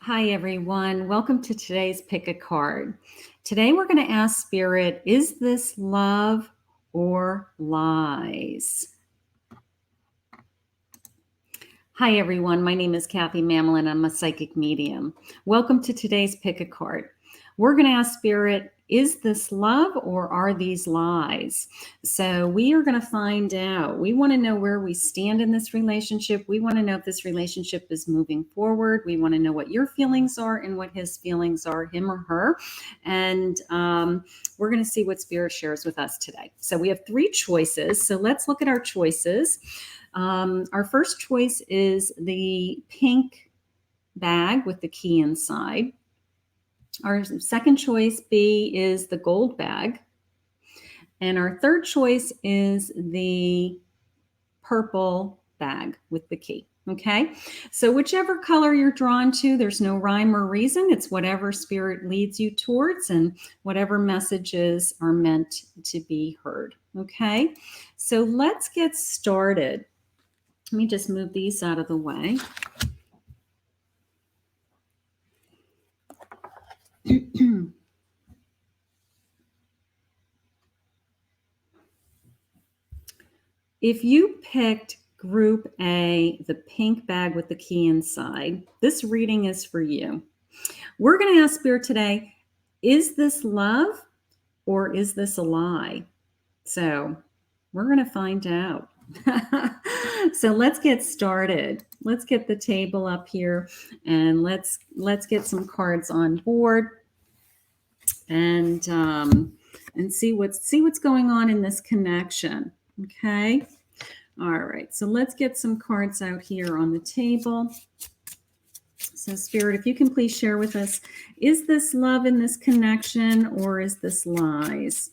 Hi, everyone. Welcome to today's Pick a Card. Today we're going to ask Spirit, is this love or lies? Hi, everyone. My name is Kathy Mamolen. I'm a psychic medium. Welcome to today's Pick a Card. We're going to ask Spirit, is this love or are these lies? So we are going to find out. We want to know where we stand in this relationship. We want to know if this relationship is moving forward. We want to know what your feelings are and what his feelings are, him or her. And we're going to see what Spirit shares with us today. So we have three choices. So let's look at our choices. Our first choice is the pink bag with the key inside. Our second choice, B, is the gold bag. And our third choice is the purple bag with the key. Okay, so whichever color you're drawn to, there's no rhyme or reason. It's whatever Spirit leads you towards and whatever messages are meant to be heard. Okay, so let's get started. Let me just move these out of the way. If you picked Group A, the pink bag with the key inside, this reading is for you. We're going to ask Spirit today, is this love or is this a lie? So we're going to find out. So let's get started. Let's get the table up here and let's get some cards on board and see what's going on in this connection. Okay. All right. So let's get some cards out here on the table. So Spirit, if you can please share with us, is this love in this connection or is this lies?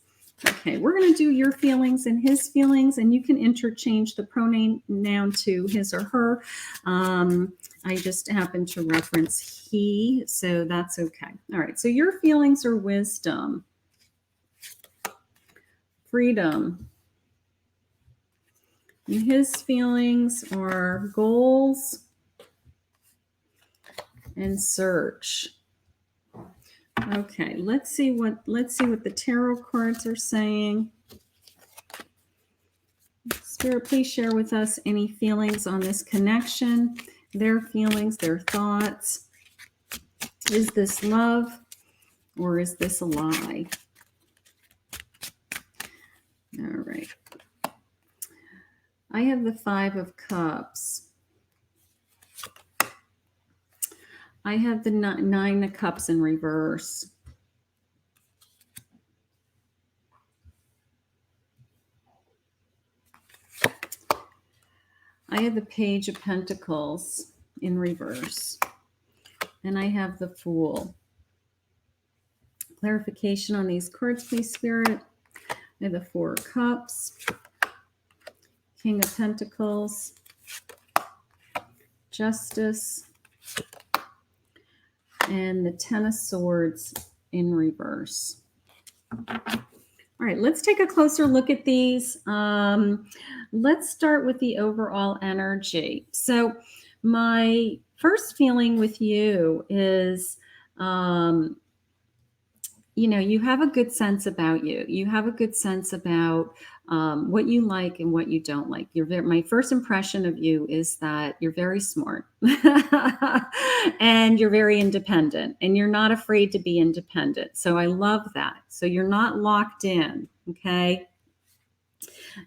Okay, we're going to do your feelings and his feelings, and you can interchange the pronoun to his or her. I just happen to reference he, so that's okay. All right, so your feelings are wisdom, freedom, and his feelings are goals and search. Okay, let's see what the tarot cards are saying. Spirit, please share with us any feelings on this connection, their feelings, their thoughts. Is this love or is this a lie? All right. I have the 5 of Cups. I have the 9 of Cups in reverse. I have the Page of Pentacles in reverse. And I have the Fool. Clarification on these cards, please, Spirit. I have the 4 of Cups, King of Pentacles, Justice, and the 10 of Swords in reverse. All right, let's take a closer look at these. Let's start with the overall energy. So my first feeling with you is, you have a good sense about you. You have a good sense about what you like and what you don't like. My first impression of you is that you're very smart and you're very independent and you're not afraid to be independent. So I love that. So you're not locked in, okay?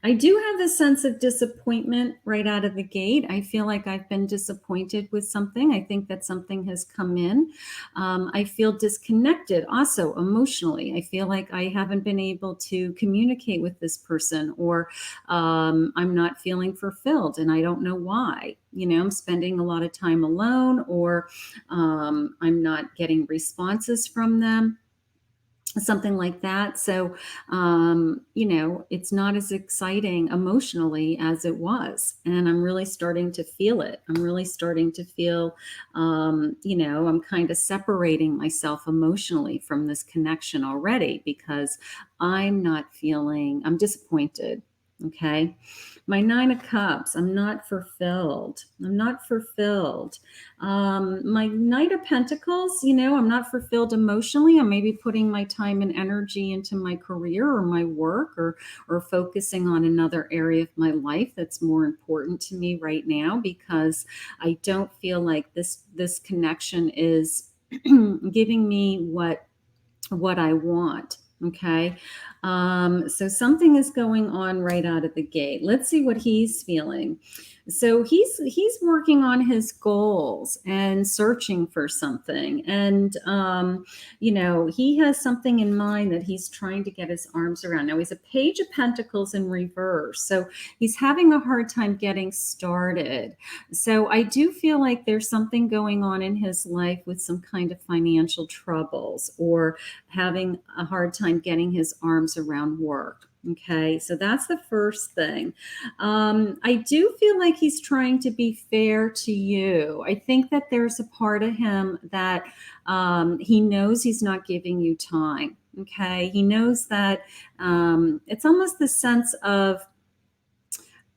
I do have a sense of disappointment right out of the gate. I feel like I've been disappointed with something. I think that something has come in. I feel disconnected also emotionally. I feel like I haven't been able to communicate with this person, or I'm not feeling fulfilled and I don't know why. I'm spending a lot of time alone, or I'm not getting responses from them. Something like that. So, it's not as exciting emotionally as it was. And I'm really starting to feel it. I'm really starting to feel, I'm kind of separating myself emotionally from this connection already because I'm disappointed. Okay. My Nine of Cups, I'm not fulfilled. I'm not fulfilled. My Knight of Pentacles, I'm not fulfilled emotionally. I'm maybe putting my time and energy into my career or my work, or focusing on another area of my life that's more important to me right now, because I don't feel like this connection is giving me what I want. Okay. So something is going on right out of the gate. Let's see what he's feeling. So he's working on his goals and searching for something. And he has something in mind that he's trying to get his arms around. Now he's a Page of Pentacles in reverse. So he's having a hard time getting started. So I do feel like there's something going on in his life with some kind of financial troubles, or having a hard time getting his arms around work. Okay, so that's the first thing. I do feel like he's trying to be fair to you. I think that there's a part of him that he knows he's not giving you time. Okay, he knows that it's almost the sense of,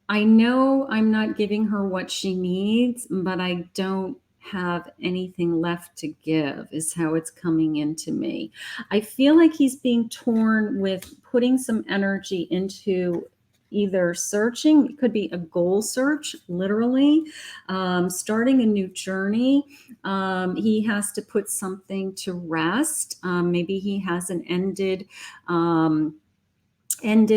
I know I'm not giving her what she needs, but I don't have anything left to give, is how it's coming into me. I feel like he's being torn with putting some energy into either searching, it could be a goal search, literally, starting a new journey. He has to put something to rest. Maybe he hasn't ended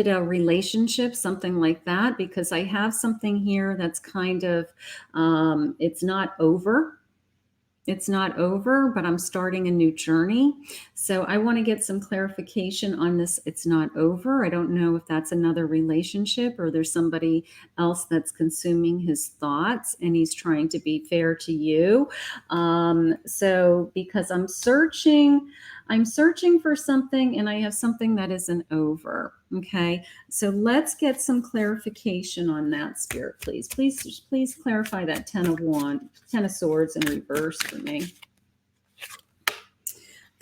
a relationship, something like that, because I have something here that's kind of, it's not over. It's not over, but I'm starting a new journey. So I want to get some clarification on this. It's not over. I don't know if that's another relationship, or there's somebody else that's consuming his thoughts and he's trying to be fair to you. So because I'm searching for something, and I have something that isn't over. Okay. So let's get some clarification on that, Spirit, please. Please clarify that Ten of Swords in reverse for me.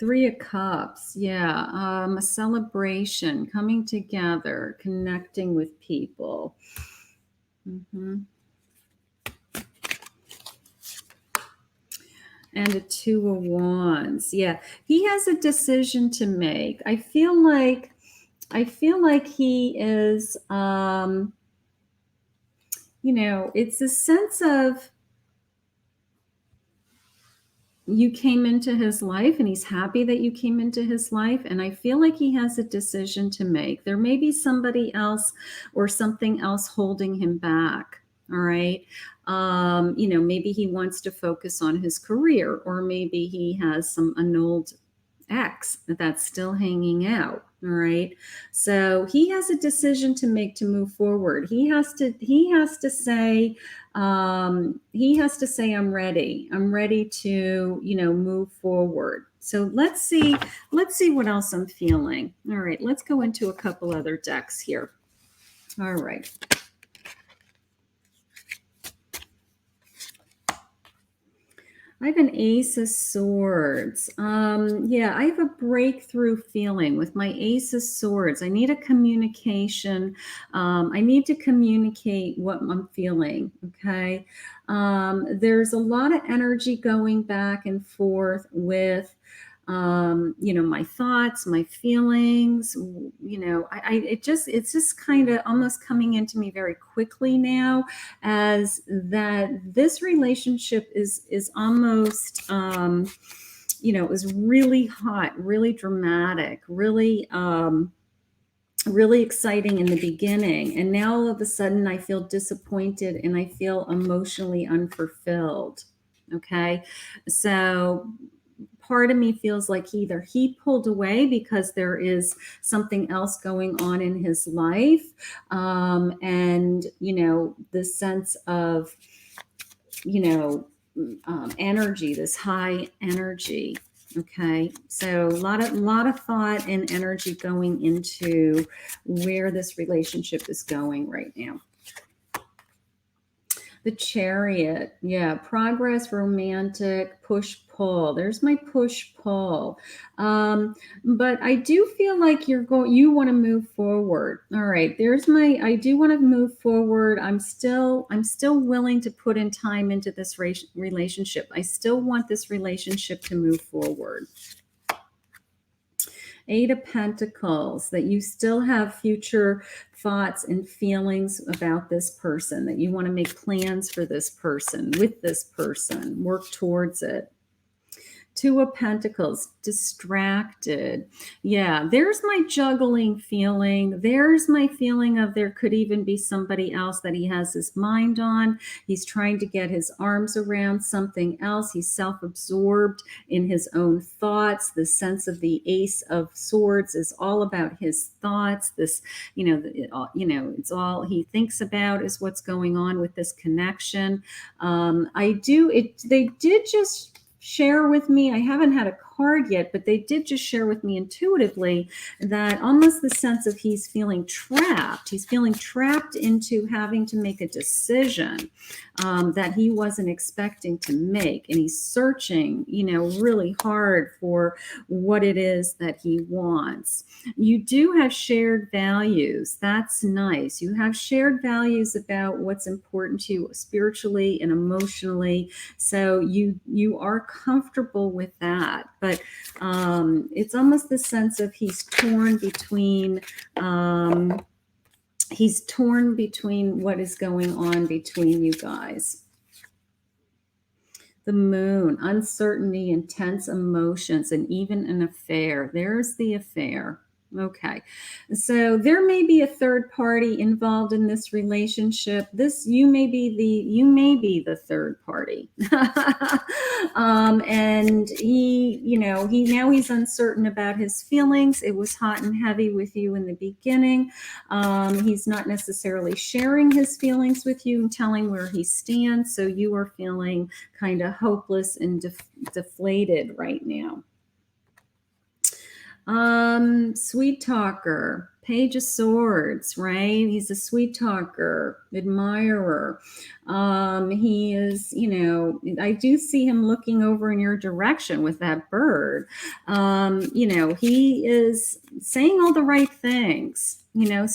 Three of Cups. Yeah. A celebration, coming together, connecting with people. And a Two of Wands. Yeah. He has a decision to make. I feel like he is, it's a sense of, you came into his life and he's happy that you came into his life. And I feel like he has a decision to make. There may be somebody else or something else holding him back. All right. Maybe he wants to focus on his career, or maybe he has some annulled ex that's still hanging out. All right. So he has a decision to make to move forward. He has to say, I'm ready. I'm ready to, move forward. So let's see what else I'm feeling. All right. Let's go into a couple other decks here. All right. I have an Ace of Swords. Yeah, I have a breakthrough feeling with my Ace of Swords. I need a communication. I need to communicate what I'm feeling, okay? There's a lot of energy going back and forth with, my thoughts, my feelings, it's just kind of almost coming into me very quickly now, as that this relationship is almost, is really hot, really dramatic, really, really exciting in the beginning. And now all of a sudden I feel disappointed and I feel emotionally unfulfilled. Okay. So part of me feels like either he pulled away because there is something else going on in his life. And, the sense of, energy, this high energy. Okay. So a lot of thought and energy going into where this relationship is going right now. The Chariot. Yeah. Progress, romantic, push pull. There's my push pull. But I do feel like you want to move forward. All right. I do want to move forward. I'm still willing to put in time into this relationship. I still want this relationship to move forward. Eight of Pentacles, that you still have future thoughts and feelings about this person, that you want to make plans for this person, with this person, work towards it. Two of Pentacles, distracted. Yeah, there's my juggling feeling. There's my feeling of there could even be somebody else that he has his mind on. He's trying to get his arms around something else. He's self-absorbed in his own thoughts. The sense of the Ace of Swords is all about his thoughts. This, it's all he thinks about is what's going on with this connection. They did just share with me, I haven't had a card yet, but they did just share with me intuitively that almost the sense of he's feeling trapped. He's feeling trapped into having to make a decision that he wasn't expecting to make. And he's searching, really hard for what it is that he wants. You do have shared values. That's nice. You have shared values about what's important to you spiritually and emotionally. So you are comfortable with that. But it's almost the sense of he's torn between what is going on between you guys. The Moon, uncertainty, intense emotions, and even an affair. There's the affair. Okay, so there may be a third party involved in this relationship. You may be the third party. And he's uncertain about his feelings. It was hot and heavy with you in the beginning. He's not necessarily sharing his feelings with you and telling where he stands. So you are feeling kind of hopeless and deflated right now. Sweet talker, Page of Swords, right? He's a sweet talker, admirer. He is, I do see him looking over in your direction with that bird. He is saying all the right things. So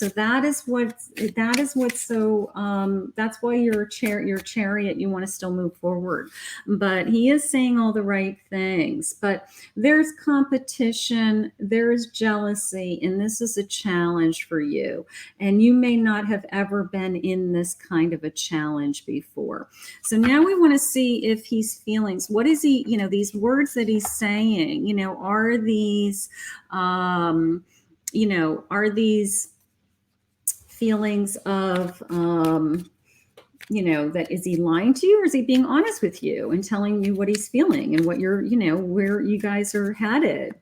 that's why your chariot, you want to still move forward, but he is saying all the right things. But there's competition, there's jealousy, and this is a challenge for you. And you may not have ever been in this kind of a challenge before. So now we want to see if he's feelings. What is he, these words that he's saying, are these, are these feelings of, that is he lying to you, or is he being honest with you and telling you what he's feeling and what you're, where you guys are headed?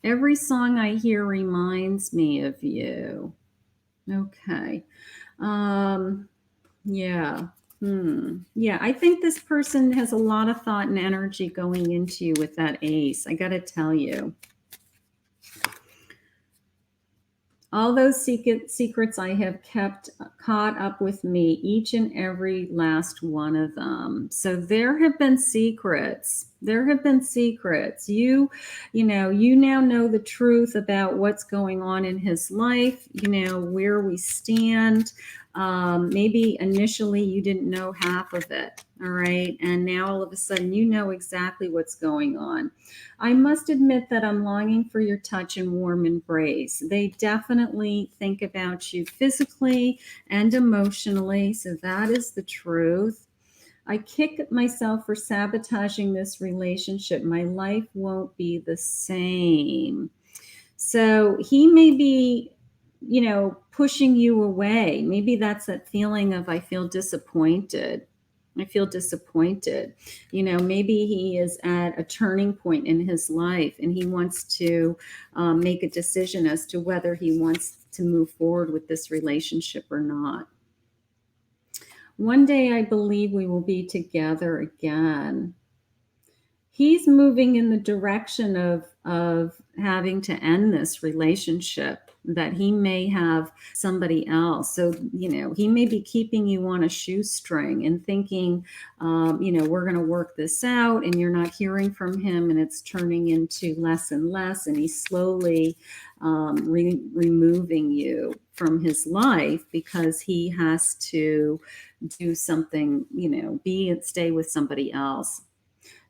Every song I hear reminds me of you. Okay. Yeah. Yeah, I think this person has a lot of thought and energy going into you with that ace. I got to tell you. All those secrets I have kept caught up with me, each and every last one of them. So there have been secrets. There have been secrets. You now know the truth about what's going on in his life, where we stand. Maybe initially you didn't know half of it. All right. And now all of a sudden you know exactly what's going on. I must admit that I'm longing for your touch and warm embrace. They definitely think about you physically and emotionally. So that is the truth. I kick myself for sabotaging this relationship. My life won't be the same. So he may be, pushing you away. Maybe that's that feeling of, I feel disappointed. I feel disappointed. Maybe he is at a turning point in his life and he wants to make a decision as to whether he wants to move forward with this relationship or not. One day I believe we will be together again. He's moving in the direction of having to end this relationship. that he may have somebody else. So, he may be keeping you on a shoestring and thinking, we're going to work this out, and you're not hearing from him, and it's turning into less and less, and he's slowly removing you from his life because he has to do something, be and stay with somebody else.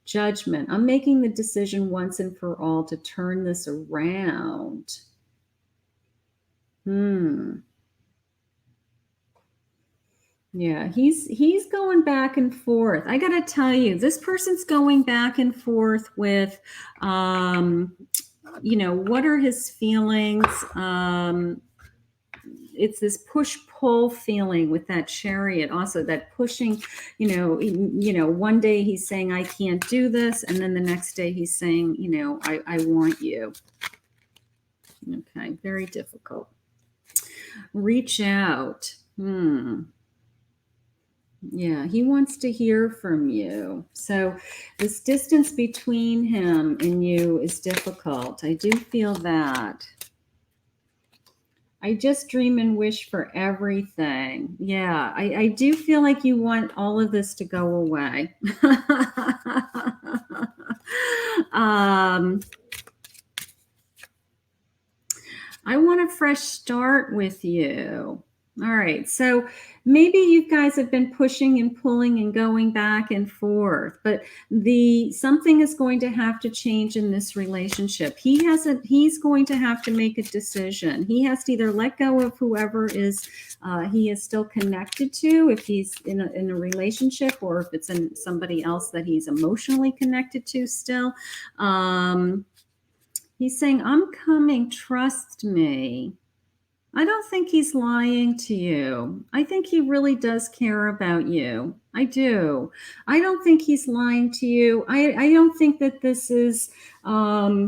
Judgment. I'm making the decision once and for all to turn this around. Yeah, he's going back and forth. I got to tell you, this person's going back and forth with, what are his feelings? It's this push-pull feeling with that Chariot, also that pushing, one day he's saying, I can't do this. And then the next day he's saying, I want you. Okay, very difficult. Reach out. Yeah, he wants to hear from you. So this distance between him and you is difficult. I do feel that. I just dream and wish for everything. Yeah, I do feel like you want all of this to go away. I want a fresh start with you. All right, so maybe you guys have been pushing and pulling and going back and forth, but something is going to have to change in this relationship. He's going to have to make a decision. He has to either let go of whoever he is still connected to, if he's in a relationship, or if it's in somebody else that he's emotionally connected to still. He's saying, I'm coming, trust me. I don't think he's lying to you. I think he really does care about you. I do. I don't think he's lying to you. I don't think that this is, I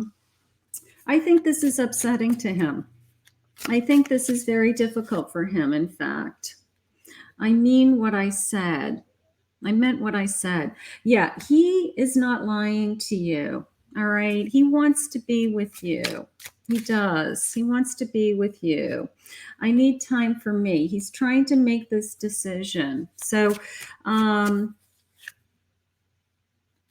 think this is upsetting to him. I think this is very difficult for him, in fact. I mean what I said. I meant what I said. Yeah, he is not lying to you. All right. He wants to be with you. He does. He wants to be with you. I need time for me. He's trying to make this decision. So,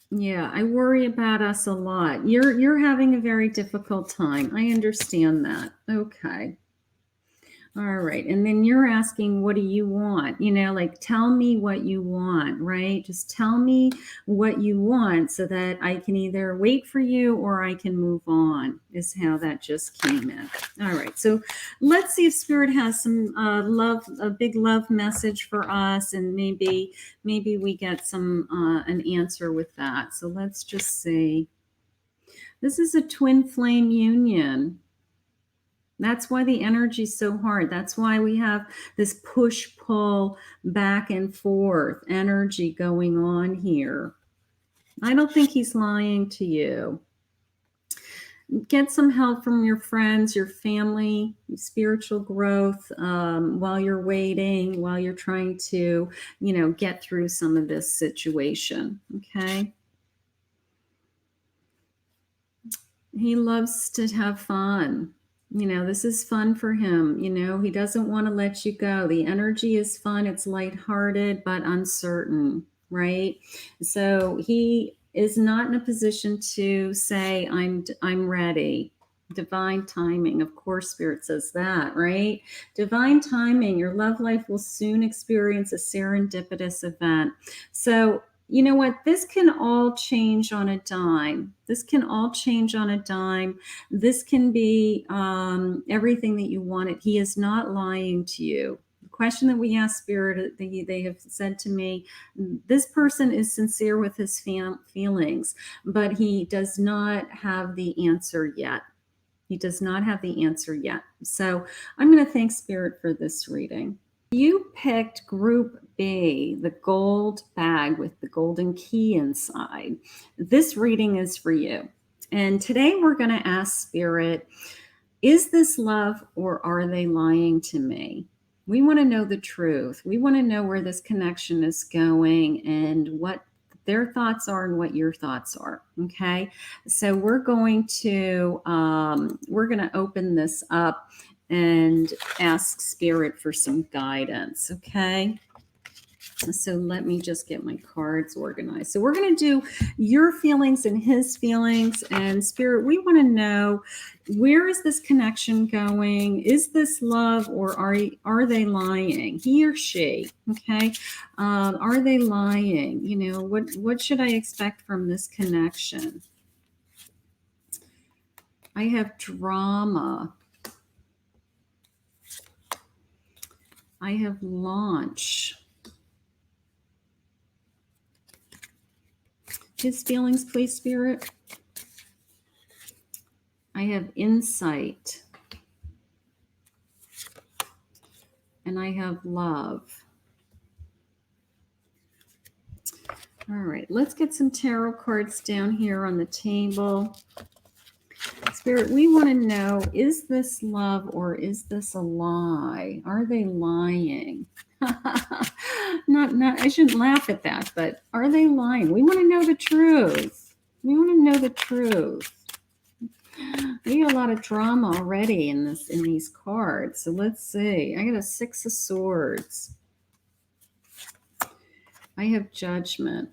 yeah, I worry about us a lot. You're having a very difficult time. I understand that. Okay. All right. And then you're asking, what do you want? Like, tell me what you want, right? Just tell me what you want so that I can either wait for you or I can move on, is how that just came in. All right. So let's see if Spirit has some a big love message for us, and maybe we get some an answer with that. So let's just see. This is a twin flame union. That's why the energy is so hard. That's why we have this push-pull back and forth energy going on here. I don't think he's lying to you. Get some help from your friends, your family, spiritual growth while you're waiting, while you're trying to, get through some of this situation. Okay. He loves to have fun. This is fun for him. He doesn't want to let you go. The energy is fun. It's lighthearted, but uncertain, right? So he is not in a position to say, I'm ready. Divine timing. Of course, Spirit says that, right? Divine timing. Your love life will soon experience a serendipitous event. So, you know what? This can all change on a dime. This can all change on a dime. This can be everything that you wanted. He is not lying to you. The question that we ask Spirit, they have said to me, this person is sincere with his feelings, but he does not have the answer yet. He does not have the answer yet. So I'm going to thank Spirit for this reading. You picked Group B, the gold bag with the golden key inside. This reading is for you. And today we're going to ask Spirit, is this love or are they lying to me? We want to know the truth. We want to know where this connection is going and what their thoughts are and what your thoughts are. Okay. So we're going to open this up and ask Spirit for some guidance, okay? So let me just get my cards organized. So we're going to do your feelings and his feelings. And Spirit, we want to know, where is this connection going? Is this love, or are they lying? He or she, okay? Are they lying? You know, what should I expect from this connection? I have drama. I have launch. His feelings, please, Spirit. I have insight. And I have love. All right, let's get some tarot cards down here on the table. Spirit, we want to know, is this love or is this a lie? Are they lying? not I shouldn't laugh at that, but are they lying? We want to know the truth. We want to know the truth. We got a lot of drama already in these cards. So let's see. I got a 6 of Swords. I have Judgment.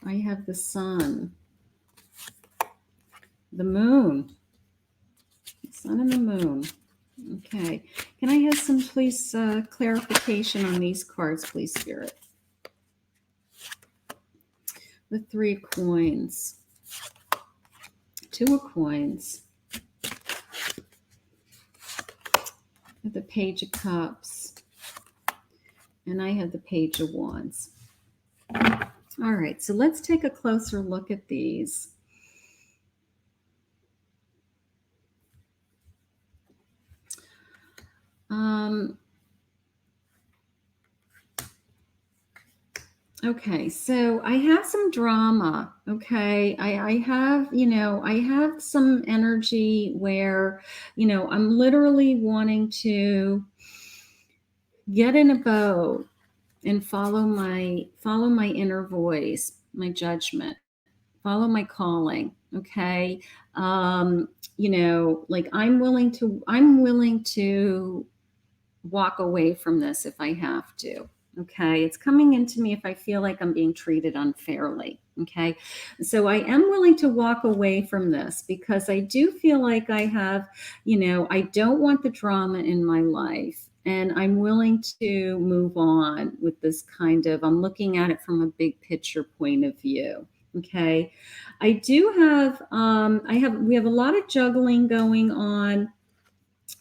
I have the Sun. The Moon. The Sun and the Moon. Okay. Can I have some, please, clarification on these cards, please, Spirit? The 3 of Coins. 2 of Coins. The Page of Cups. And I have the Page of Wands. All right, so let's take a closer look at these. Okay, so I have some drama. Okay, I have, I have some energy where, I'm literally wanting to get in a boat and follow my inner voice, my judgment, follow my calling. Okay, like I'm willing to walk away from this if I have to. Okay, it's coming into me if I feel like I'm being treated unfairly. Okay, so I am willing to walk away from this because I do feel like I have, I don't want the drama in my life. And I'm willing to move on with this kind of, I'm looking at it from a big picture point of view. Okay, I do have, we have a lot of juggling going on.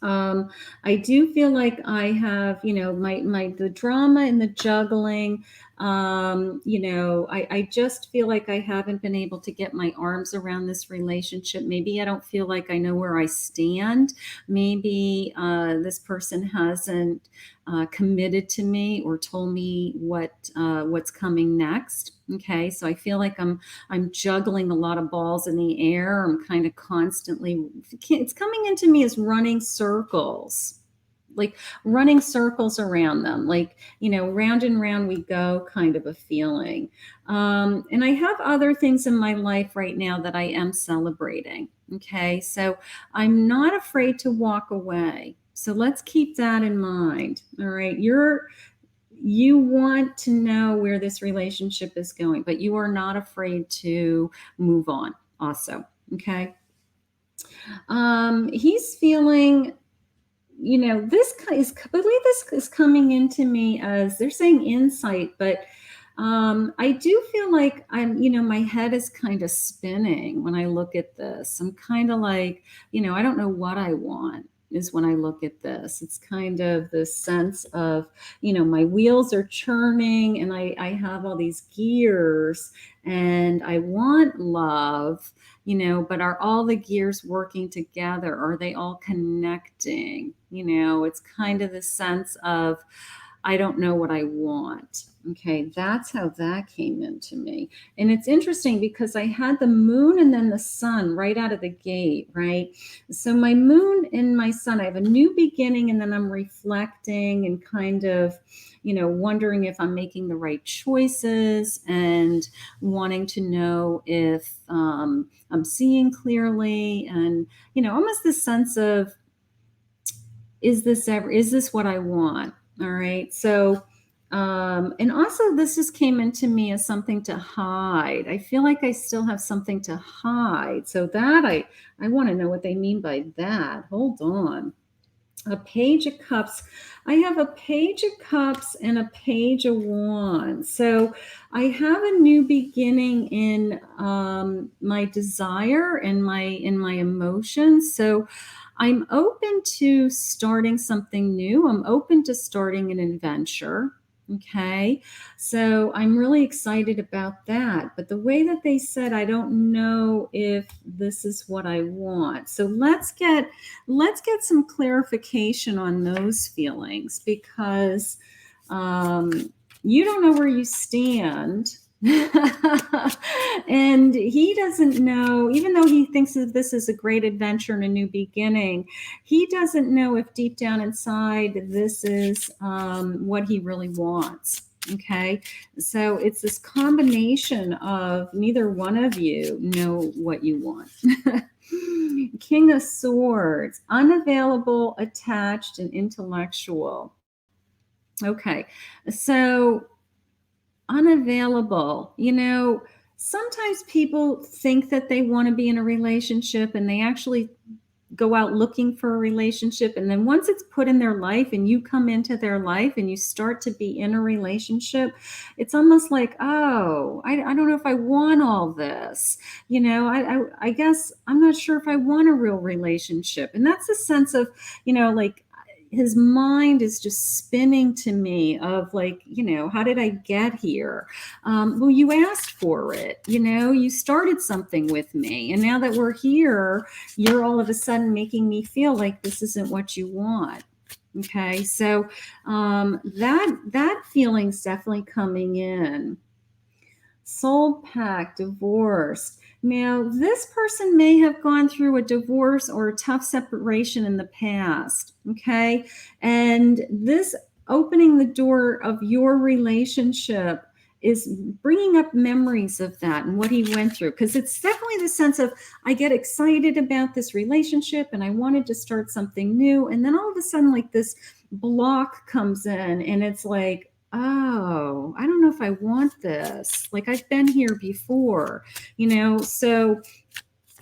I do feel like I have, the drama and the juggling. I just feel like I haven't been able to get my arms around this relationship. Maybe I don't feel like I know where I stand. Maybe this person hasn't committed to me or told me what's coming next. Okay, so I feel like I'm juggling a lot of balls in the air. I'm kind of constantly, it's coming into me as running circles, like running circles around them, like, round and round we go kind of a feeling. And I have other things in my life right now that I am celebrating. Okay, so I'm not afraid to walk away. So let's keep that in mind. All right, you want to know where this relationship is going, but you are not afraid to move on also. Okay. He's feeling, this is coming into me as they're saying insight, but I do feel like my head is kind of spinning when I look at this. I'm kind of like, I don't know what I want. Is when I look at this. It's kind of the sense of, my wheels are churning and I have all these gears and I want love, but are all the gears working together? Are they all connecting? It's kind of the sense of, I don't know what I want. Okay, that's how that came into me. And it's interesting because I had the moon and then the sun right out of the gate, right? So my moon and my sun, I have a new beginning, and then I'm reflecting and kind of, wondering if I'm making the right choices and wanting to know if I'm seeing clearly, and, almost this sense of, is this what I want? All right. So, and also this just came into me as something to hide. I feel like I still have something to hide. So that I want to know what they mean by that. Hold on. A page of cups. I have a page of cups and a page of wands. So I have a new beginning in my desire and my emotions. So I'm open to starting something new. I'm open to starting an adventure. Okay. So I'm really excited about that. But the way that they said, I don't know if this is what I want. So let's get some clarification on those feelings, because you don't know where you stand. And he doesn't know, even though he thinks that this is a great adventure and a new beginning, he doesn't know if deep down inside this is what he really wants. Okay, so it's this combination of neither one of you know what you want. King of Swords, unavailable, attached, and intellectual. Okay, so unavailable, sometimes people think that they want to be in a relationship and they actually go out looking for a relationship. And then once it's put in their life and you come into their life and you start to be in a relationship, it's almost like, oh, I don't know if I want all this. I guess I'm not sure if I want a real relationship. And that's a sense of, like, his mind is just spinning to me of like, how did I get here? Well, you asked for it, you started something with me. And now that we're here, you're all of a sudden making me feel like this isn't what you want. Okay. So that feeling's definitely coming in. Soul pact, divorced. Now, this person may have gone through a divorce or a tough separation in the past, okay? And this opening the door of your relationship is bringing up memories of that and what he went through, because it's definitely the sense of, I get excited about this relationship and I wanted to start something new, and then all of a sudden, like, this block comes in and it's like, oh, I don't know if I want this. Like, I've been here before, so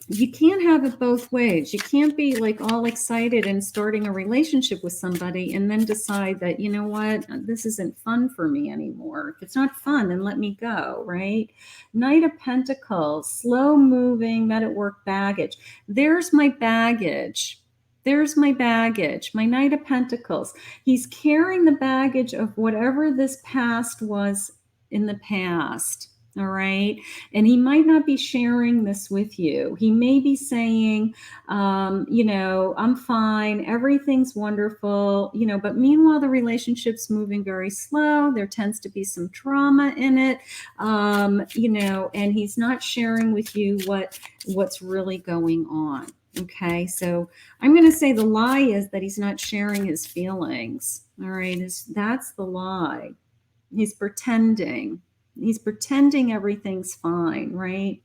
you can't have it both ways. You can't be like all excited and starting a relationship with somebody and then decide that, you know what, this isn't fun for me anymore. If it's not fun, then let me go, right? Knight of Pentacles, slow moving, met at work baggage. There's my baggage. There's my baggage, my Knight of Pentacles. He's carrying the baggage of whatever this past was in the past. All right. And he might not be sharing this with you. He may be saying, I'm fine. Everything's wonderful, but meanwhile, the relationship's moving very slow. There tends to be some drama in it, and he's not sharing with you what's really going on. Okay, so I'm going to say the lie is that he's not sharing his feelings. All right, that's the lie. He's pretending. He's pretending everything's fine, right?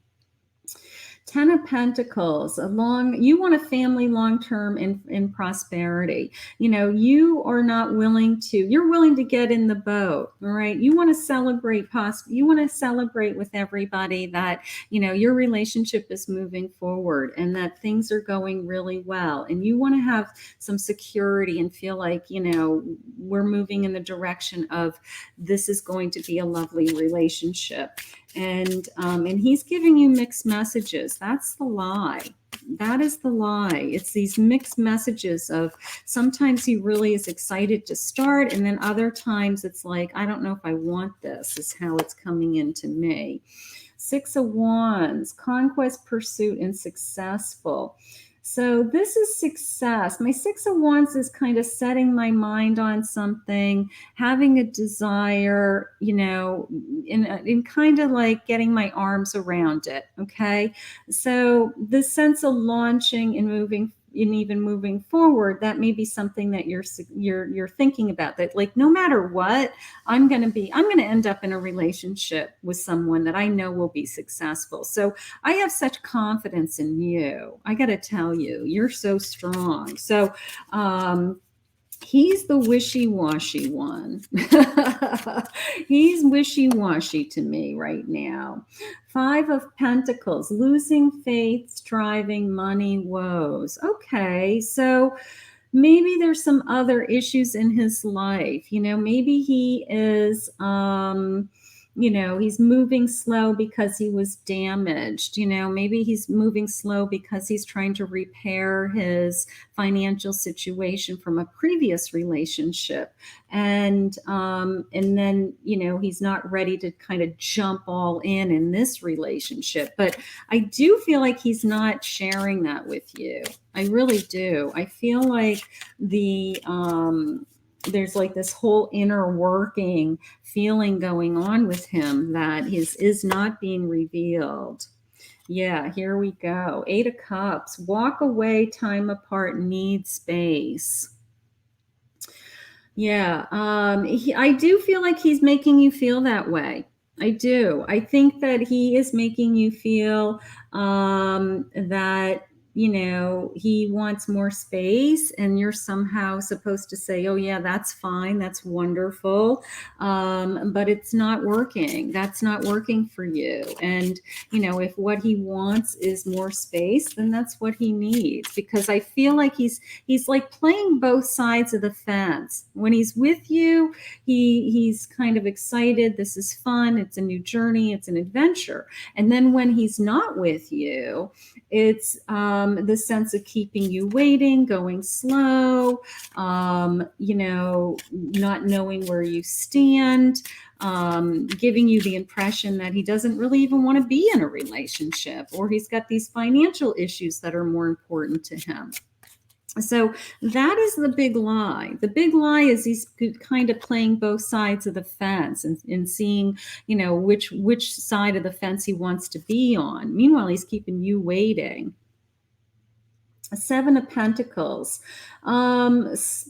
Ten of Pentacles, you want a family long-term in prosperity. You are not willing to, you're willing to get in the boat, all right? You want to celebrate, you want to celebrate with everybody that, your relationship is moving forward and that things are going really well. And you want to have some security and feel like, we're moving in the direction of this is going to be a lovely relationship. And he's giving you mixed messages. That's the lie. That is the lie. It's these mixed messages of sometimes he really is excited to start, and then other times it's like, I don't know if I want this, is how it's coming into me. Six of Wands, conquest, pursuit, and successful. So this is success. My Six of Wands is kind of setting my mind on something, having a desire, in kind of like getting my arms around it. Okay. So the sense of launching and even moving forward, that may be something that you're thinking about, that like no matter what, I'm going to end up in a relationship with someone that I know will be successful. So I have such confidence in you. I got to tell you, you're so strong. So, he's the wishy-washy one. He's wishy-washy to me right now. Five of Pentacles, losing faith, striving, money, woes. Okay, so maybe there's some other issues in his life. Maybe he is he's moving slow because he was damaged. Maybe he's moving slow because he's trying to repair his financial situation from a previous relationship, and then he's not ready to kind of jump all in this relationship. But I do feel like he's not sharing that with you. I really do. I feel like there's like this whole inner working feeling going on with him that is not being revealed. Yeah, here we go. Eight of Cups. Walk away, time apart, need space. Yeah, I do feel like he's making you feel that way. I do. I think that he is making you feel that he wants more space, and you're somehow supposed to say, oh yeah, that's fine, that's wonderful, but it's not working. That's not working for you. And if what he wants is more space, then that's what he needs, because I feel like he's like playing both sides of the fence. When he's with you, he's kind of excited. This is fun. It's a new journey. It's an adventure. And then when he's not with you, it's the sense of keeping you waiting, going slow, not knowing where you stand, giving you the impression that he doesn't really even want to be in a relationship, or he's got these financial issues that are more important to him. So that is the big lie. The big lie is he's kind of playing both sides of the fence and seeing, which side of the fence he wants to be on. Meanwhile, he's keeping you waiting. Seven of Pentacles. All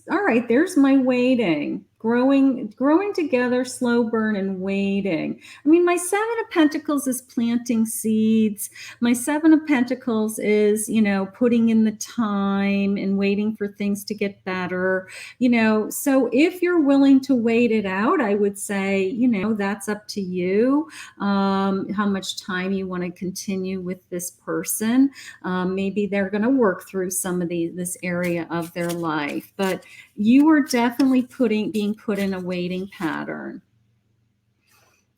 right, there's my waiting. Growing together, slow burn, and waiting. I mean, my Seven of Pentacles is planting seeds. My Seven of Pentacles is, putting in the time and waiting for things to get better. So if you're willing to wait it out, I would say, that's up to you. How much time you want to continue with this person. Maybe they're going to work through some of this area of their life, but you are definitely being put in a waiting pattern.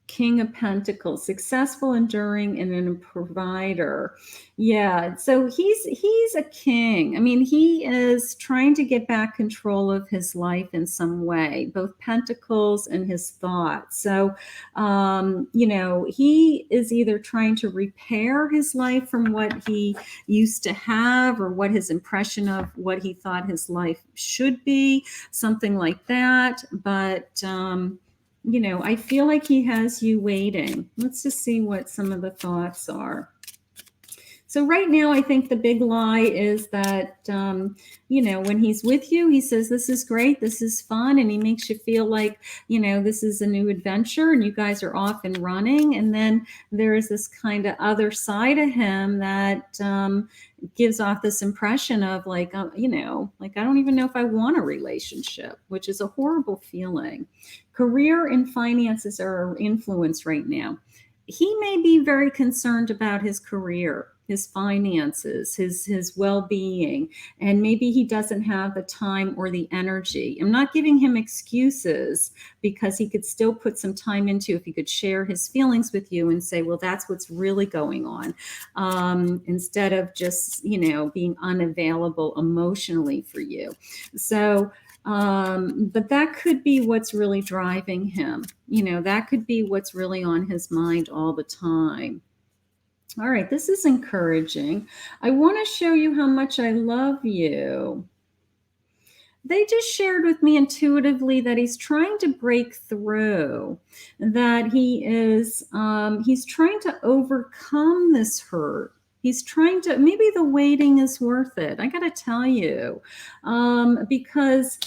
King of Pentacles, successful, enduring, and a provider. Yeah, so he's a king. I mean, he is trying to get back control of his life in some way, both Pentacles and his thoughts. So, he is either trying to repair his life from what he used to have, or what his impression of what he thought his life should be, something like that. But I feel like he has you waiting. Let's just see what some of the thoughts are. So right now, I think the big lie is that, when he's with you, he says, this is great, this is fun, and he makes you feel like, this is a new adventure, and you guys are off and running. And then there is this kind of other side of him that gives off this impression of like, I don't even know if I want a relationship, which is a horrible feeling. Career and finances are influenced right now. He may be very concerned about his career, his finances, his well-being, and maybe he doesn't have the time or the energy. I'm not giving him excuses, because he could still put some time into, if he could share his feelings with you and say, well, that's what's really going on, instead of just, being unavailable emotionally for you. So, but that could be what's really driving him. That could be what's really on his mind all the time. All right, this is encouraging. I want to show you how much I love you. They just shared with me intuitively that he's trying to break through, that he's trying to overcome this hurt. He's trying to, maybe the waiting is worth it. I got to tell you, because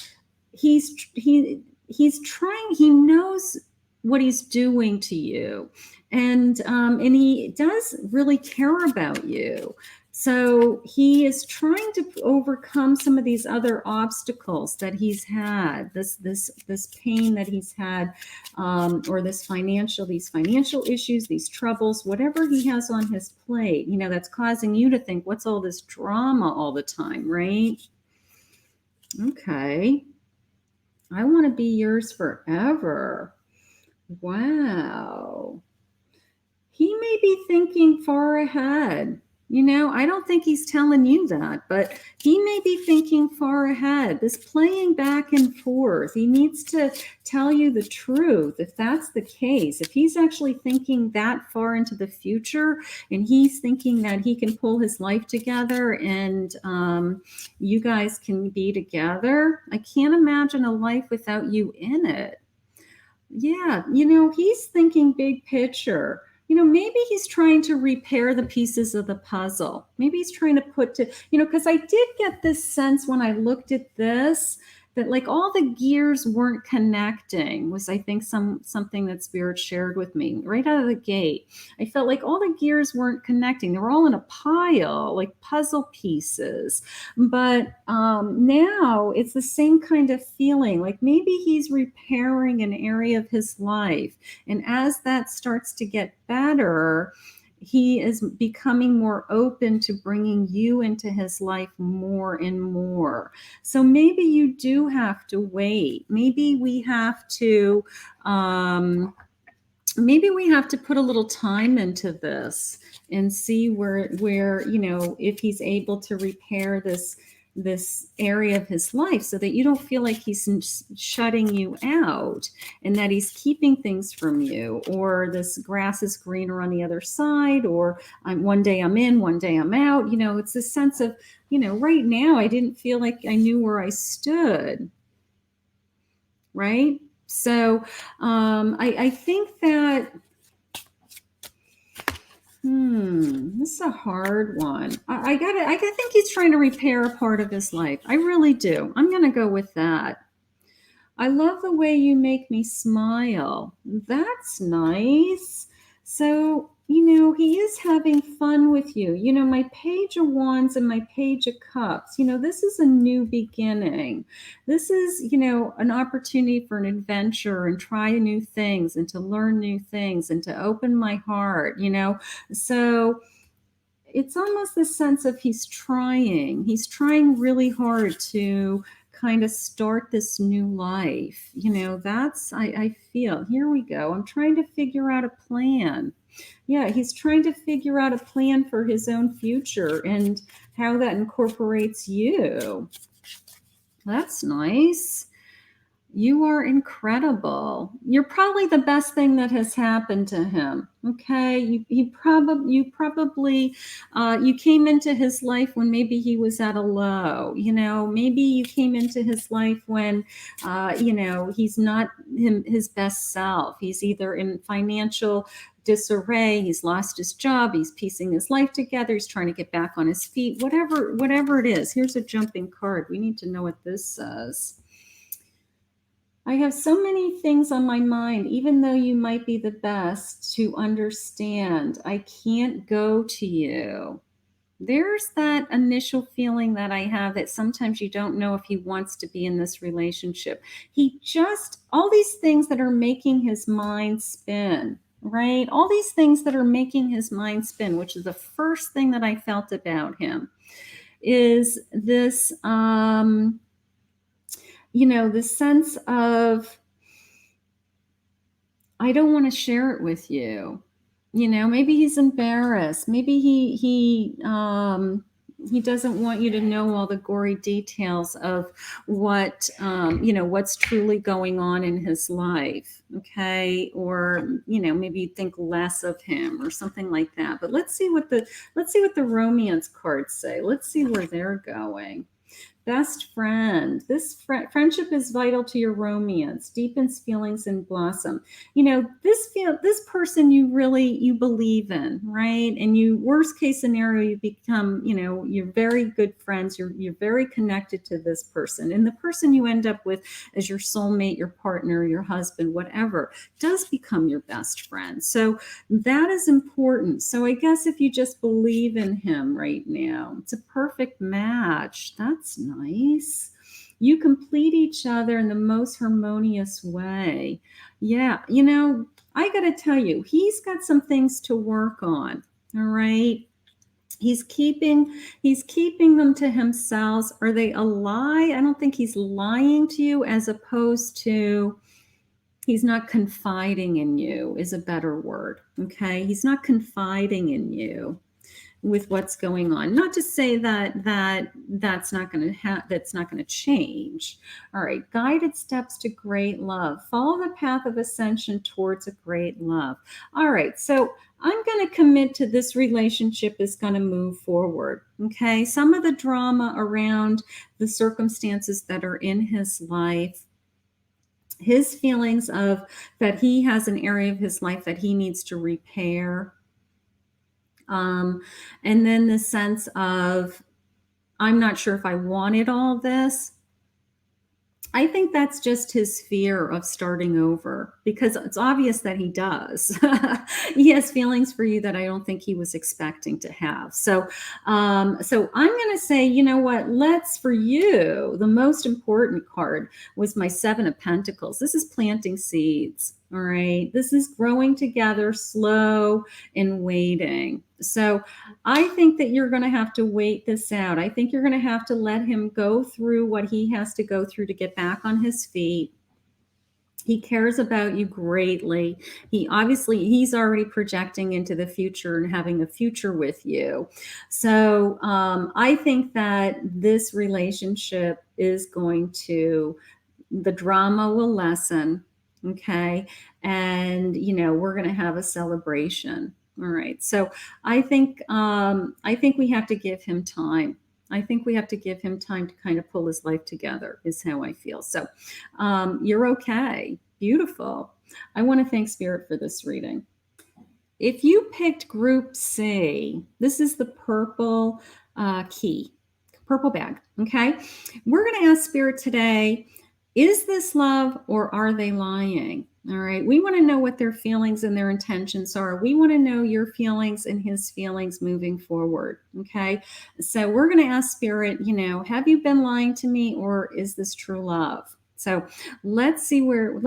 he's trying, he knows what he's doing to you. And he does really care about you. So he is trying to overcome some of these other obstacles that he's had, this pain that he's had, or these financial issues, these troubles, whatever he has on his plate, that's causing you to think, what's all this drama all the time, right? Okay. I want to be yours forever. Wow. He may be thinking far ahead. I don't think he's telling you that, but he may be thinking far ahead. This playing back and forth, he needs to tell you the truth. If that's the case, if he's actually thinking that far into the future and he's thinking that he can pull his life together and you guys can be together, I can't imagine a life without you in it. Yeah, he's thinking big picture. Maybe he's trying to repair the pieces of the puzzle. Maybe he's trying to because I did get this sense when I looked at this that like all the gears weren't connecting, was I think something that Spirit shared with me right out of the gate. I felt like all the gears weren't connecting. They were all in a pile, like puzzle pieces. But now it's the same kind of feeling, like maybe he's repairing an area of his life. And as that starts to get better, he is becoming more open to bringing you into his life more and more. So maybe you do have to wait. Maybe we have to put a little time into this and see where if he's able to repair this area of his life, so that you don't feel like he's shutting you out and that he's keeping things from you, or this grass is greener on the other side, or one day I'm in, one day I'm out. It's a sense of, right now I didn't feel like I knew where I stood. Right? So I think that this is a hard one. I think he's trying to repair a part of his life. I really do. I'm going to go with that. I love the way you make me smile. That's nice. So, he is having fun with you. My Page of Wands and my Page of Cups, this is a new beginning. This is, an opportunity for an adventure and try new things and to learn new things and to open my heart, So it's almost the sense of he's trying really hard to kind of start this new life. That's, I feel, here we go. I'm trying to figure out a plan. Yeah, he's trying to figure out a plan for his own future and how that incorporates you. That's nice. You are incredible. You're probably the best thing that has happened to him. Okay, you probably you came into his life when maybe he was at a low. Maybe you came into his life when he's not his best self. He's either in financial disarray, he's lost his job, he's piecing his life together, he's trying to get back on his feet. Whatever it is. Here's a jumping card. We need to know what this says. I have so many things on my mind, even though you might be the best to understand. I can't go to you. There's that initial feeling that I have that sometimes you don't know if he wants to be in this relationship. All these things that are making his mind spin, right? All these things that are making his mind spin, which is the first thing that I felt about him, is this, the sense of, I don't want to share it with you. Maybe he's embarrassed. Maybe he He doesn't want you to know all the gory details of what, what's truly going on in his life. Okay. Or, maybe you think less of him or something like that. But let's see what the romance cards say. Let's see where they're going. Best friend. This friendship is vital to your romance, deepens feelings and blossom. This person you believe in, right? And you, worst case scenario, you become, you're very good friends. You're very connected to this person, and the person you end up with as your soulmate, your partner, your husband, whatever, does become your best friend. So that is important. So I guess if you just believe in him right now, it's a perfect match. That's nice. You complete each other in the most harmonious way. Yeah, I got to tell you, he's got some things to work on. All right. He's keeping them to himself. Are they a lie? I don't think he's lying to you, as opposed to he's not confiding in you is a better word. Okay. He's not confiding in you with what's going on. Not to say that's not going to change. All right. Guided steps to great love. Follow the path of ascension towards a great love. All right. So I'm going to commit to this relationship is going to move forward. Okay. Some of the drama around the circumstances that are in his life, his feelings of that he has an area of his life that he needs to repair. And then the sense of, I'm not sure if I wanted all this. I think that's just his fear of starting over, because it's obvious that he does. He has feelings for you that I don't think he was expecting to have. So I'm going to say, you know what, for you, the most important card was my Seven of Pentacles. This is planting seeds. All right. This is growing together, slow and waiting. So I think that you're going to have to wait this out. I think you're going to have to let him go through what he has to go through to get back on his feet. He cares about you greatly. He's already projecting into the future and having a future with you. So I think that this relationship is the drama will lessen. Okay. And, we're going to have a celebration. All right. So I think we have to give him time. I think we have to give him time to kind of pull his life together, is how I feel. So you're okay. Beautiful. I want to thank Spirit for this reading. If you picked Group C, this is the purple purple bag. Okay. We're going to ask Spirit today, is this love or are they lying? All right. We want to know what their feelings and their intentions are. We want to know your feelings and his feelings moving forward. Okay. So we're going to ask Spirit, have you been lying to me, or is this true love? So let's see where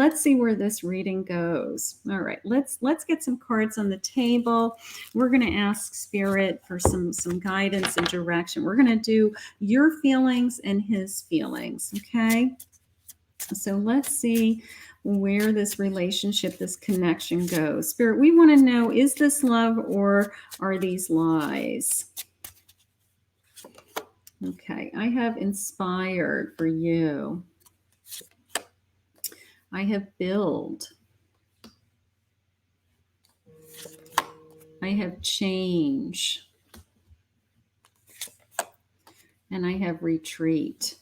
this reading goes. All right. Let's get some cards on the table. We're going to ask Spirit for some guidance and direction. We're going to do your feelings and his feelings. Okay. So let's see where this relationship, this connection goes. Spirit, we want to know, is this love or are these lies? Okay, I have inspired for you. I have build. I have change. And I have retreat.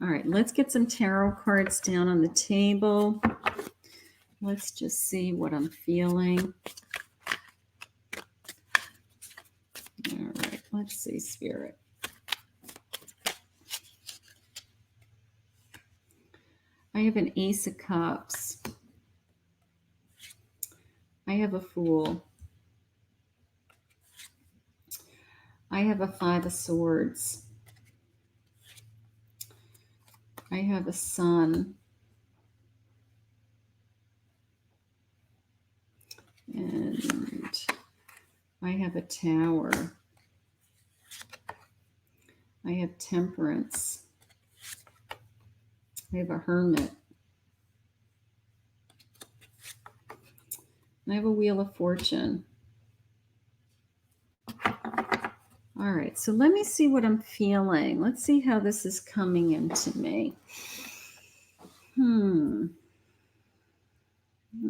All right, let's get some tarot cards down on the table. Let's just see what I'm feeling. All right, let's see, Spirit. I have an Ace of Cups. I have a Fool. I have a Five of Swords. I have a Sun. And I have a Tower. I have Temperance. I have a Hermit. I have a Wheel of Fortune. All right, so let me see what I'm feeling. Let's see how this is coming into me.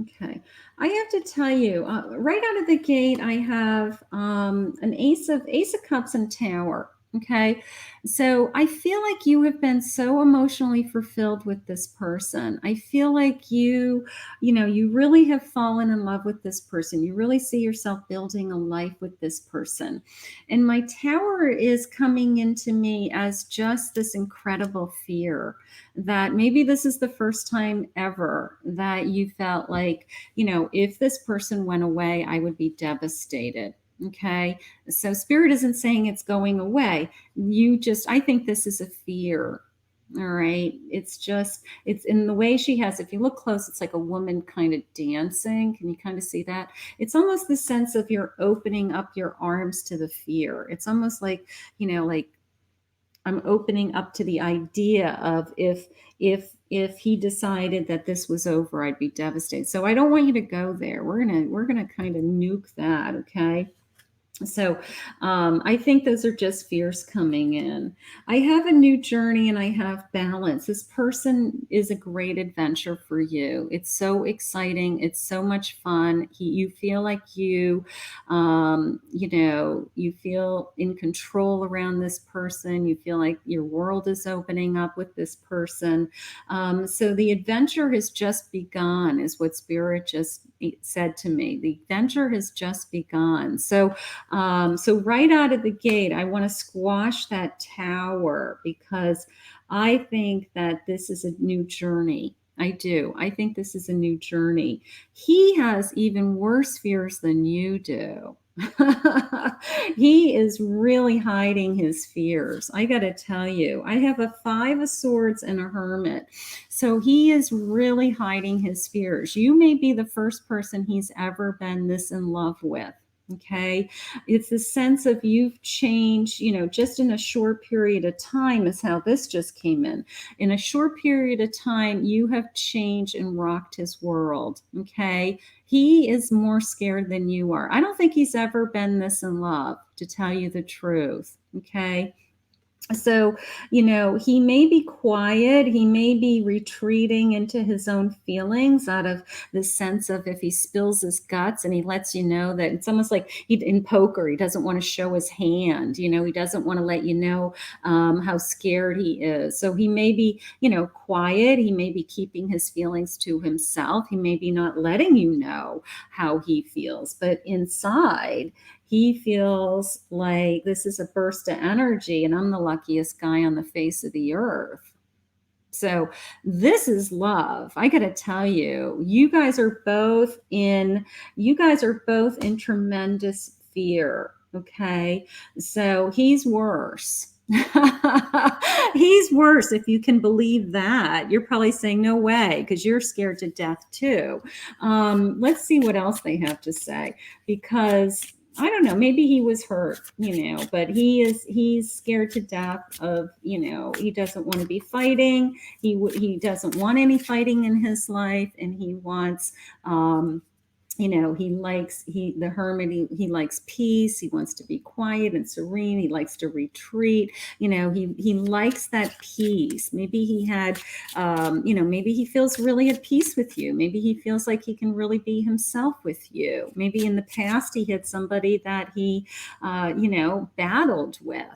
Okay, I have to tell you, right out of the gate, I have an Ace of Cups and Tower. Okay, so I feel like you have been so emotionally fulfilled with this person. I feel like you really have fallen in love with this person. You really see yourself building a life with this person. And my Tower is coming into me as just this incredible fear that maybe this is the first time ever that you felt like, if this person went away, I would be devastated. Okay. So spirit isn't saying it's going away. I think this is a fear. All right. It's in the way she has, if you look close, it's like a woman kind of dancing. Can you kind of see that? It's almost the sense of you're opening up your arms to the fear. It's almost like, like I'm opening up to the idea of if he decided that this was over, I'd be devastated. So I don't want you to go there. We're gonna kind of nuke that, okay? So I think those are just fears coming in. I have a new journey and I have balance. This person is a great adventure for you. It's so exciting. It's so much fun. You feel like you feel in control around this person. You feel like your world is opening up with this person. So the adventure has just begun, is what Spirit just said to me. The adventure has just begun. So right out of the gate, I want to squash that Tower because I think that this is a new journey. I do. I think this is a new journey. He has even worse fears than you do. He is really hiding his fears. I got to tell you, I have a 5 of Swords and a Hermit. So he is really hiding his fears. You may be the first person he's ever been this in love with. Okay. It's the sense of you've changed, just in a short period of time is how this just came in. In a short period of time, you have changed and rocked his world. Okay. He is more scared than you are. I don't think he's ever been this in love, to tell you the truth. Okay. So, he may be quiet. He may be retreating into his own feelings out of the sense of if he spills his guts and he lets you know that it's almost like in poker, he doesn't want to show his hand. He doesn't want to let you know how scared he is. So he may be, quiet. He may be keeping his feelings to himself. He may be not letting you know how he feels. But inside, he feels like this is a burst of energy and I'm the luckiest guy on the face of the earth. So this is love. I got to tell you, you guys are both in tremendous fear. Okay. So he's worse. He's worse, if you can believe that. You're probably saying no way because you're scared to death too. Let's see what else they have to say, because I don't know, maybe he was hurt, but he's scared to death of, he doesn't want to be fighting. He doesn't want any fighting in his life, and he wants the hermit, he likes peace. He wants to be quiet and serene. He likes to retreat. He likes that peace. Maybe he had, maybe he feels really at peace with you. Maybe he feels like he can really be himself with you. Maybe in the past he had somebody that he, battled with.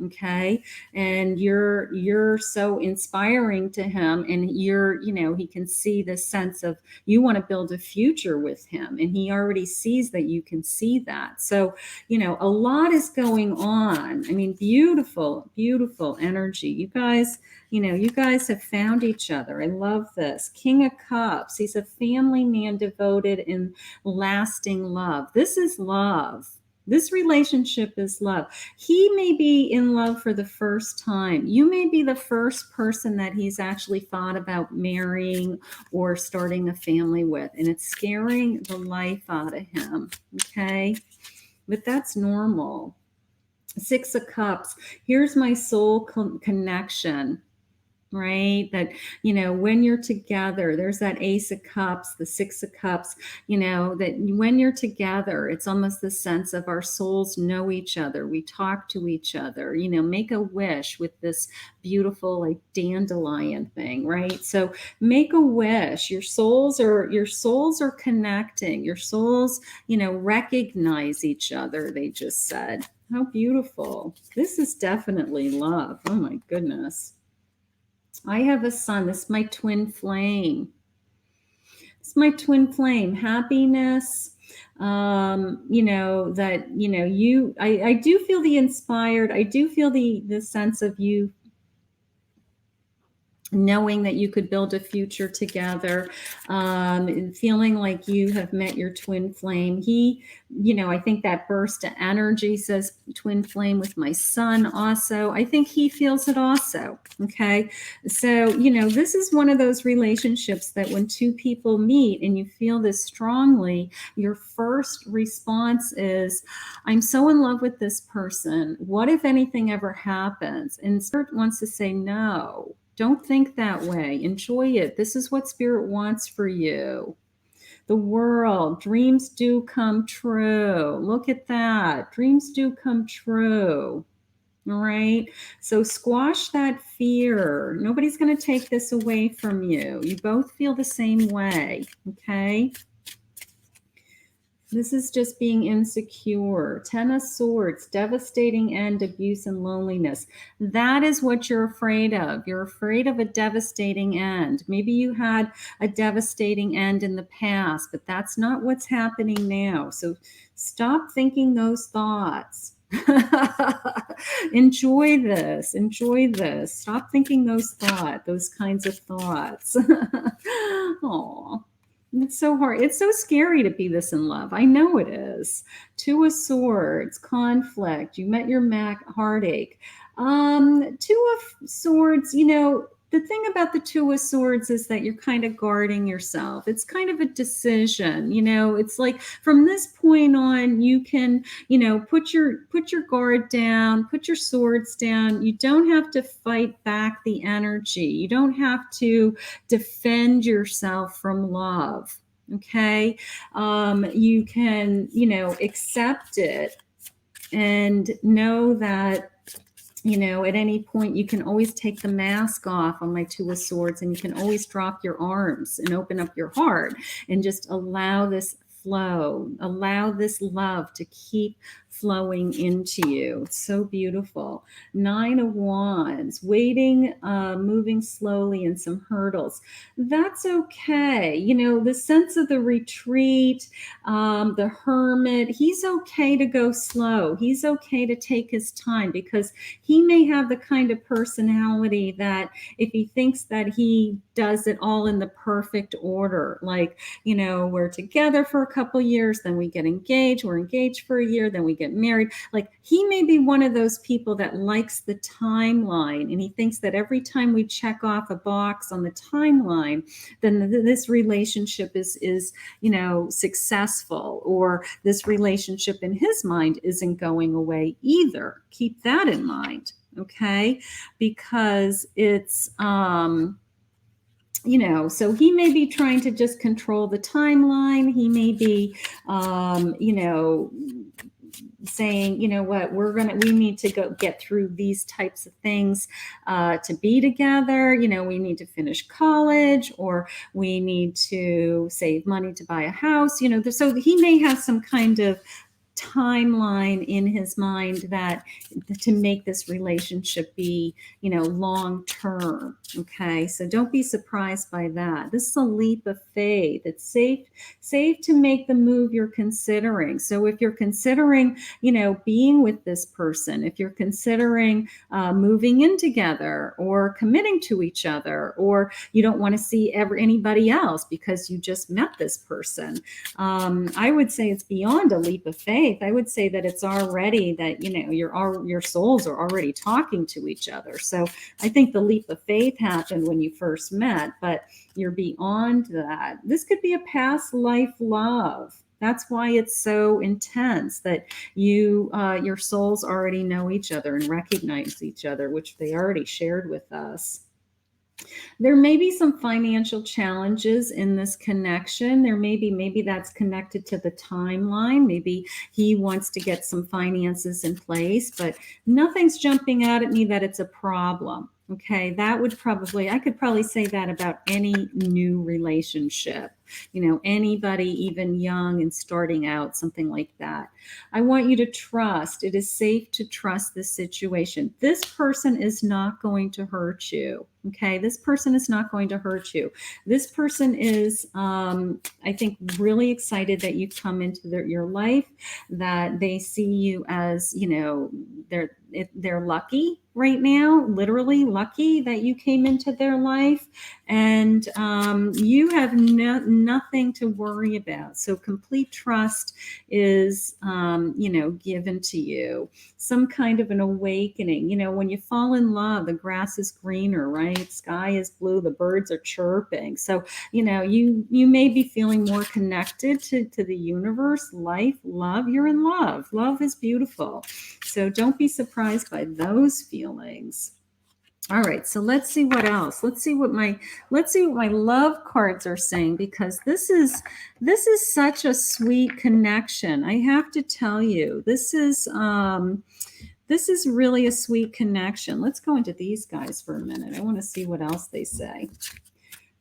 Okay. And you're so inspiring to him, and he can see the sense of you want to build a future with him, and he already sees that you can see that. So, a lot is going on. I mean, beautiful, beautiful energy. You guys have found each other. I love this. King of Cups. He's a family man, devoted in lasting love. This is love. This relationship is love. He may be in love for the first time. You may be the first person that he's actually thought about marrying or starting a family with, and it's scaring the life out of him. Okay? But that's normal. 6 of Cups. Here's my soul connection. right? That, when you're together, there's that Ace of Cups, the Six of Cups, that when you're together, it's almost the sense of our souls know each other. We talk to each other, make a wish with this beautiful like dandelion thing, right? So make a wish. Your souls are connecting. Your souls, recognize each other, they just said. How beautiful. This is definitely love. Oh my goodness. I have a son. This is my twin flame. It's my twin flame. Happiness. I do feel the inspired. I do feel the sense of you knowing that you could build a future together, feeling like you have met your twin flame. I think that burst of energy says twin flame with my son also. I think he feels it also. Okay. So, this is one of those relationships that when two people meet and you feel this strongly, your first response is, I'm so in love with this person. What if anything ever happens? And Spirit wants to say, no. Don't think that way. Enjoy it. This is what Spirit wants for you. The world, dreams do come true. Look at that. Dreams do come true. All right. So squash that fear. Nobody's going to take this away from you. You both feel the same way. Okay. This is just being insecure. Ten of Swords, devastating end, abuse, and loneliness. That is what you're afraid of. You're afraid of a devastating end. Maybe you had a devastating end in the past, but that's not what's happening now. So stop thinking those thoughts. Enjoy this. Enjoy this. Stop thinking those kinds of thoughts. Aw. It's so hard. It's so scary to be this in love. I know it is. Two of Swords, conflict. You met your heartache. Two of Swords, the thing about the Two of Swords is that you're kind of guarding yourself. It's kind of a decision, it's like from this point on, you can, put your guard down, put your swords down. You don't have to fight back the energy. You don't have to defend yourself from love. Okay. You can, accept it and know that, at any point you can always take the mask off on my Two of Swords, and you can always drop your arms and open up your heart and just allow this flow, allow this love to keep flowing into you. It's so beautiful. Nine of Wands, waiting, moving slowly, and some hurdles. That's okay. The sense of the retreat, the Hermit, he's okay to go slow. He's okay to take his time, because he may have the kind of personality that if he thinks that he does it all in the perfect order, like, we're together for a couple years, then we get engaged, we're engaged for a year, then we get married. Like, he may be one of those people that likes the timeline, and he thinks that every time we check off a box on the timeline, then this relationship is successful, or this relationship in his mind isn't going away either. Keep that in mind, okay? Because it's so he may be trying to just control the timeline. He may be, saying, what, we need to go get through these types of things to be together. We need to finish college, or we need to save money to buy a house. So he may have some kind of timeline in his mind that to make this relationship be, long term. Okay. So don't be surprised by that. This is a leap of faith. It's safe to make the move you're considering. So if you're considering, being with this person, if you're considering moving in together or committing to each other, or you don't want to see anybody else because you just met this person, I would say it's beyond a leap of faith. I would say that it's already that, your souls are already talking to each other. So I think the leap of faith happened when you first met, but you're beyond that. This could be a past life love. That's why it's so intense, that your souls already know each other and recognize each other, which they already shared with us. There may be some financial challenges in this connection. There may be, maybe that's connected to the timeline. Maybe he wants to get some finances in place, but nothing's jumping out at me that it's a problem. Okay, that would probably, I could probably say that about any new relationship, you know, anybody even young and starting out, something like that. I want you to trust. It is safe to trust this situation. This person is not going to hurt you. Okay, this person is not going to hurt you. This person is, I think, really excited that you come into your life, that they see you as, you know, they're lucky right now, literally lucky that you came into their life, and you have nothing to worry about. So complete trust is, you know, given to you. Some kind of an awakening. You know, when you fall in love, the grass is greener, right? Sky is blue, the birds are chirping. So, you know, you may be feeling more connected to the universe, life, love. You're in love. Love is beautiful. So don't be surprised by those feelings. All right, so let's see what else. Let's see what my love cards are saying, because this is such a sweet connection. I have to tell you, this is really a sweet connection. Let's go into these guys for a minute. I want to see what else they say.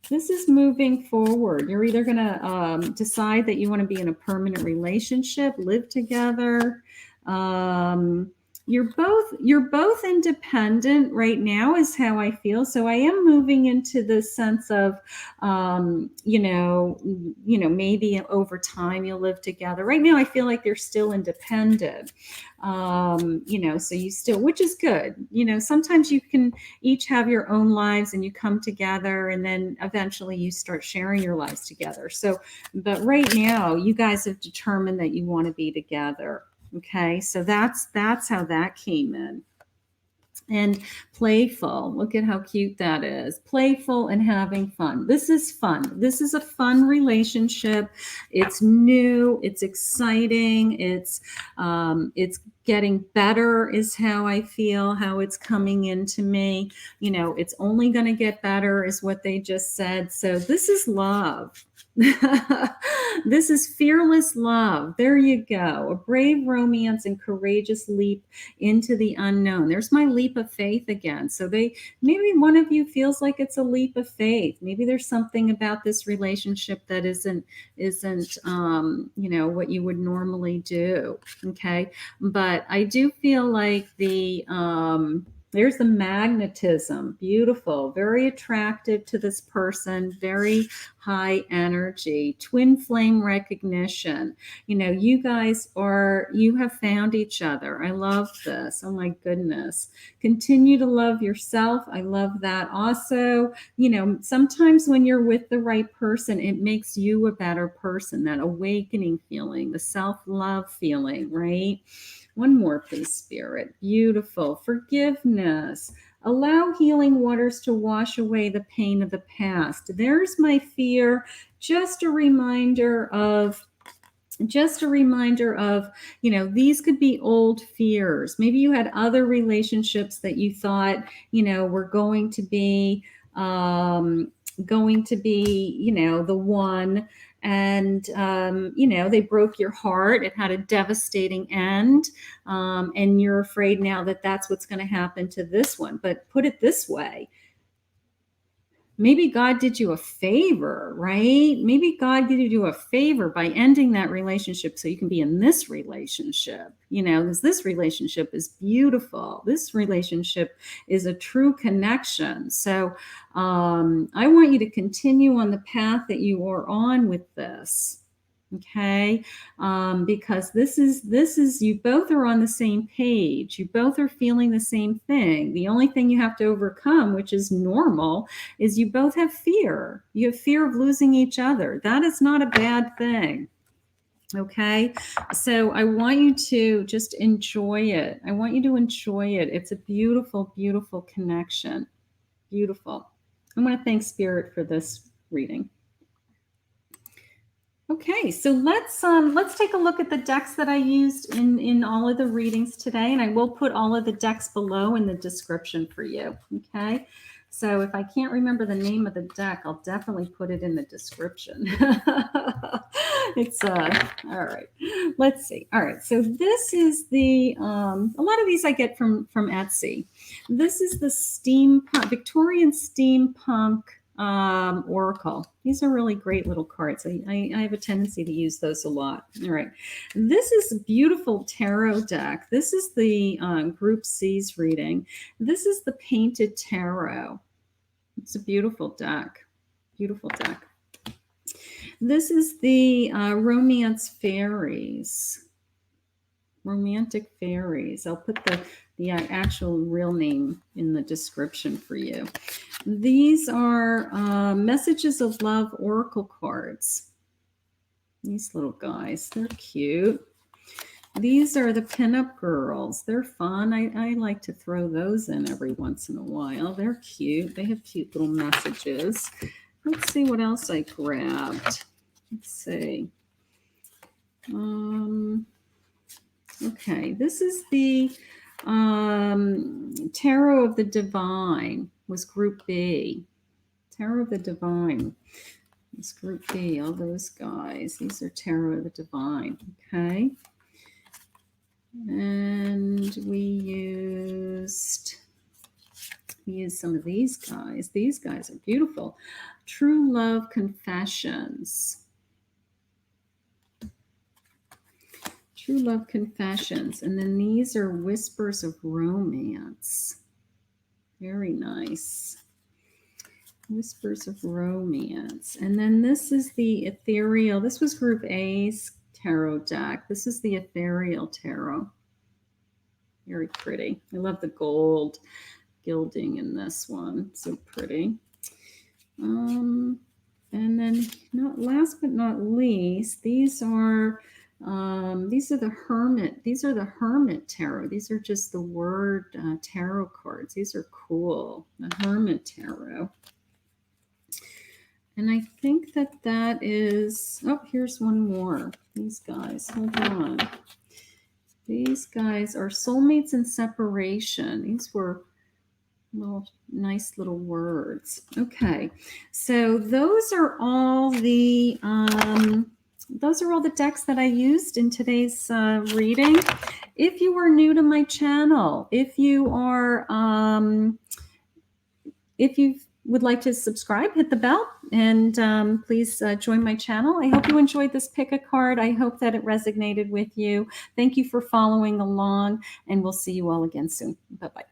This is moving forward. You're either going to decide that you want to be in a permanent relationship, live together. You're both independent right now, is how I feel. So I am moving into the sense of, you know, maybe over time you'll live together. Right now, I feel like they're still independent. You know, so you still, which is good. You know, sometimes you can each have your own lives and you come together, and then eventually you start sharing your lives together. So, but right now, you guys have determined that you want to be together. Okay, so that's how that came in. And playful. Look at how cute that is. Playful and having fun. This is fun. This is a fun relationship. It's new. It's exciting. It's getting better is how I feel, how it's coming into me. You know, it's only going to get better is what they just said. So this is love. This is fearless love. There you go. A brave romance and courageous leap into the unknown. There's my leap of faith again. So maybe one of you feels like it's a leap of faith. Maybe there's something about this relationship that isn't you know, what you would normally do. Okay. But I do feel like there's the magnetism. Beautiful, very attractive to this person, very high energy, twin flame recognition. You know, you have found each other. I love this. Oh my goodness. Continue to love yourself. I love that also. You know, sometimes when you're with the right person, it makes you a better person, that awakening feeling, the self-love feeling, right? One more, please, Spirit. Beautiful. Forgiveness. Allow healing waters to wash away the pain of the past. There's my fear. Just a reminder of, you know, these could be old fears. Maybe you had other relationships that you thought, you know, were going to be, you know, the one. And, you know, they broke your heart. It had a devastating end. And you're afraid now that that's what's going to happen to this one. But put it this way. Maybe God did you a favor, right? Maybe God did you a favor by ending that relationship so you can be in this relationship, you know, because this relationship is beautiful. This relationship is a true connection. So I want you to continue on the path that you are on with this. Okay, because this is you both are on the same page. You both are feeling the same thing. The only thing you have to overcome, which is normal, is you both have fear. You have fear of losing each other. That is not a bad thing. Okay, so I want you to just enjoy it. I want you to enjoy it. It's a beautiful, beautiful connection. Beautiful. I want to thank Spirit for this reading. Okay, so let's take a look at the decks that I used in all of the readings today, and I will put all of the decks below in the description for you. Okay, So if I can't remember the name of the deck, I'll definitely put it in the description. It's all right. Let's see. All right. So this is the a lot of these I get from Etsy. This is the steampunk Victorian steampunk oracle. These are really great little cards. I have a tendency to use those a lot. All right. This is a beautiful tarot deck. This is the Group C's reading. This is the Painted Tarot. It's a beautiful deck. Beautiful deck. This is the Romance Fairies. Romantic Fairies. I'll put the actual real name in the description for you. These are Messages of Love Oracle cards. These little guys, they're cute. These are the Pinup Girls. They're fun. I like to throw those in every once in a while. They're cute. They have cute little messages. Let's see what else I grabbed. Let's see. Okay, this is the Tarot of the Divine, was Group B. Tarot of the Divine was Group B, all those guys. These are Tarot of the Divine, okay? And we used some of these guys. These guys are beautiful. True Love Confessions. True Love Confessions. And then these are Whispers of Romance. Very nice. Whispers of Romance. And then this is the Ethereal. This was Group A's tarot deck. This is the Ethereal Tarot. Very pretty. I love the gold gilding in this one. So pretty. And then last but not least, these are the Hermit. These are the Hermit Tarot. These are just the word tarot cards. These are cool. The Hermit Tarot. And I think that is, oh, here's one more. These guys, hold on. These guys are Soulmates and Separation. These were nice little words. Okay, so those are all the decks that I used in today's reading. If you are new to my channel, if you would like to subscribe, hit the bell, and please join my channel. I hope you enjoyed this pick a card. I hope that it resonated with you. Thank you for following along, and we'll see you all again soon. Bye-bye.